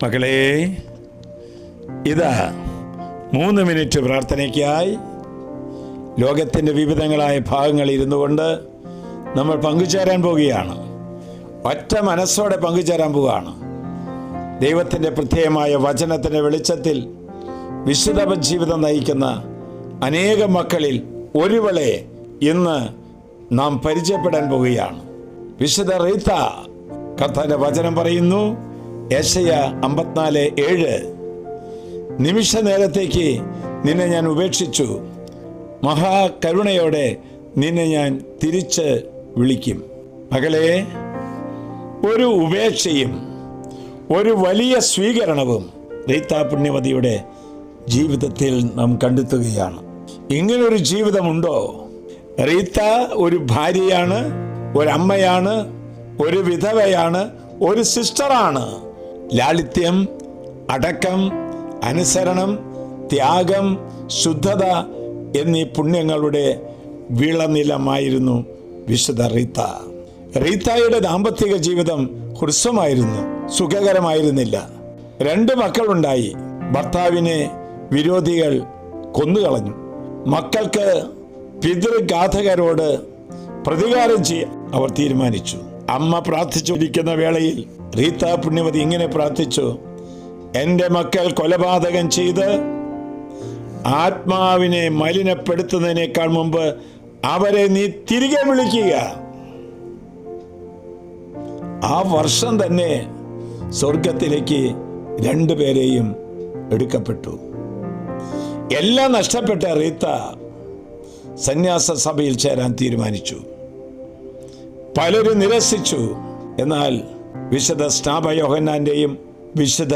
മക്കളെ, ഇതാ 3 മിനിറ്റ് പ്രാർത്ഥനയ്ക്കായി ലോകത്തിൻ്റെ വിവിധങ്ങളായ ഭാഗങ്ങളിൽ ഇരുന്നു കൊണ്ട് നമ്മൾ പങ്കുചേരാൻ പോവുകയാണ്. ഒറ്റ മനസ്സോടെ പങ്കുചേരാൻ പോവുകയാണ്. ദൈവത്തിൻ്റെ പ്രത്യേകമായ വചനത്തിൻ്റെ വെളിച്ചത്തിൽ വിശുദ്ധ ജീവിതം നയിക്കുന്ന അനേകം മക്കളിൽ ഒരുവളെ ഇന്ന് നാം പരിചയപ്പെടാൻ പോവുകയാണ്. വിശുദ്ധ റീത്ത. കർത്താവിന്റെ വചനം പറയുന്നു, യെശയ്യാ 54:7, നിമിഷ നേരത്തേക്ക് നിന്നെ ഞാൻ ഉപേക്ഷിച്ചു, മഹാകരുണയോടെ നിന്നെ ഞാൻ തിരിച്ച് വിളിക്കും. മകളെ, ഒരു ഉപേക്ഷയും ഒരു വലിയ സ്വീകരണവും റീത്ത പുണ്യവതിയുടെ ജീവിതത്തിൽ നാം കണ്ടെത്തുകയാണ്. ഇങ്ങനൊരു ജീവിതമുണ്ടോ? റീത്ത ഒരു ഭാര്യയാണ്, ഒരമ്മയാണ്, ഒരു വിധവയാണ്, ഒരു സിസ്റ്ററാണ്. ലാളിത്യം, അടക്കം, അനുസരണം, ത്യാഗം, ശുദ്ധത എന്നീ പുണ്യങ്ങളുടെ വിളനിലമായിരുന്നു വിശുദ്ധ റീത്ത. റീത്തായുടെ ദാമ്പത്തിക ജീവിതം ഹ്രസ്വമായിരുന്നു, സുഖകരമായിരുന്നില്ല. 2 മക്കളുണ്ടായി. ഭർത്താവിനെ വിരോധികൾ കൊന്നുകളഞ്ഞു. മക്കൾക്ക് പിതൃഘാതകരോട് പ്രതികാരം ചെയ്യാൻ അവർ തീരുമാനിച്ചു. അമ്മ പ്രാർത്ഥിച്ചുകൊണ്ടിരിക്കുന്ന വേളയിൽ റീത്ത പുണ്യവതി ഇങ്ങനെ പ്രാർത്ഥിച്ചു, എൻ്റെ മക്കൾ കൊലപാതകം ചെയ്ത് ആത്മാവിനെ മലിനപ്പെടുത്തുന്നതിനേക്കാൾ മുമ്പ് അവരെ നീ തിരികെ വിളിക്കുക. ആ വർഷം തന്നെ സ്വർഗത്തിലേക്ക് 2 പേരെയും എടുക്കപ്പെട്ടു. എല്ലാം നഷ്ടപ്പെട്ട റീത്ത സന്യാസ സഭയിൽ ചേരാൻ തീരുമാനിച്ചു. പലരും നിരസിച്ചു. എന്നാൽ വിശുദ്ധ സ്നാപ യോഹന്നാന്റെയും വിശുദ്ധ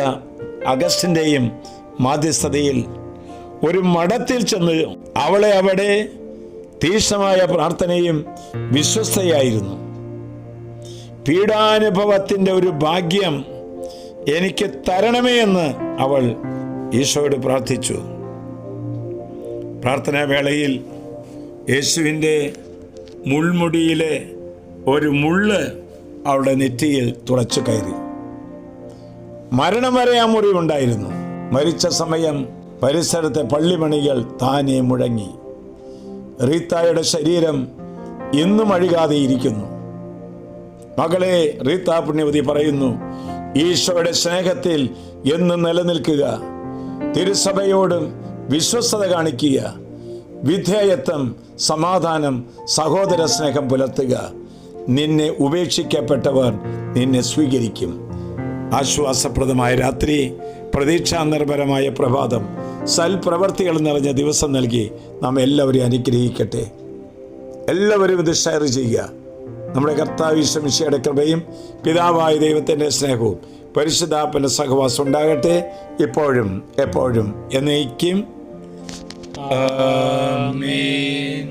അഗസ്റ്റിന്റെയും മാധ്യസ്ഥതയിൽ ഒരു മഠത്തിൽ ചെന്ന് അവളെ അവിടെ തീക്ഷ്ണമായ പ്രാർത്ഥനയും വിശ്വസ്തയായിരുന്നു. പീഡാനുഭവത്തിൻ്റെ ഒരു ഭാഗ്യം എനിക്ക് തരണമേ എന്ന് അവൾ ഈശോയോട് പ്രാർത്ഥിച്ചു. പ്രാർത്ഥനാ വേളയിൽ യേശുവിൻ്റെ മുൾമുടിയിലെ ഒരു മുള്ള് അവളുടെ നെറ്റിയിൽ തുളച്ചു കയറി. മരണം വരെ ആ മുറിവുണ്ടായിരുന്നു. മരിച്ച സമയം പരിസരത്തെ പള്ളിമണികൾ താനെ മുഴങ്ങി. റീത്തായുടെ ശരീരം ഇന്നും അഴുകാതെ ഇരിക്കുന്നു. മകളെ, റീത്ത പുണ്യവതി പറയുന്നു, ഈശോയുടെ സ്നേഹത്തിൽ എന്നും നിലനിൽക്കുക, തിരുസഭയോടും വിശ്വസ്തത കാണിക്കുക, വിധേയത്വം, സമാധാനം, സഹോദര സ്നേഹം പുലർത്തുക. നിന്നെ ഉപേക്ഷിക്കപ്പെട്ടവർ നിന്നെ സ്വീകരിക്കും. ആശ്വാസപ്രദമായ രാത്രി, പ്രതീക്ഷാനിർഭരമായ പ്രഭാതം, സൽപ്രവർത്തികൾ നിറഞ്ഞ ദിവസം നൽകി നാം എല്ലാവരെയും അനുഗ്രഹിക്കട്ടെ. എല്ലാവരും ഇത് ഷെയർ ചെയ്യുക. നമ്മുടെ കർത്താവ് ഈശോ മിശിഹായുടെ കൃപയും പിതാവായ ദൈവത്തിൻ്റെ സ്നേഹവും പരിശുദ്ധാത്മാവിന്റെ സഹവാസം ഉണ്ടാകട്ടെ, ഇപ്പോഴും എപ്പോഴും എന്നേക്കും. ആമേൻ.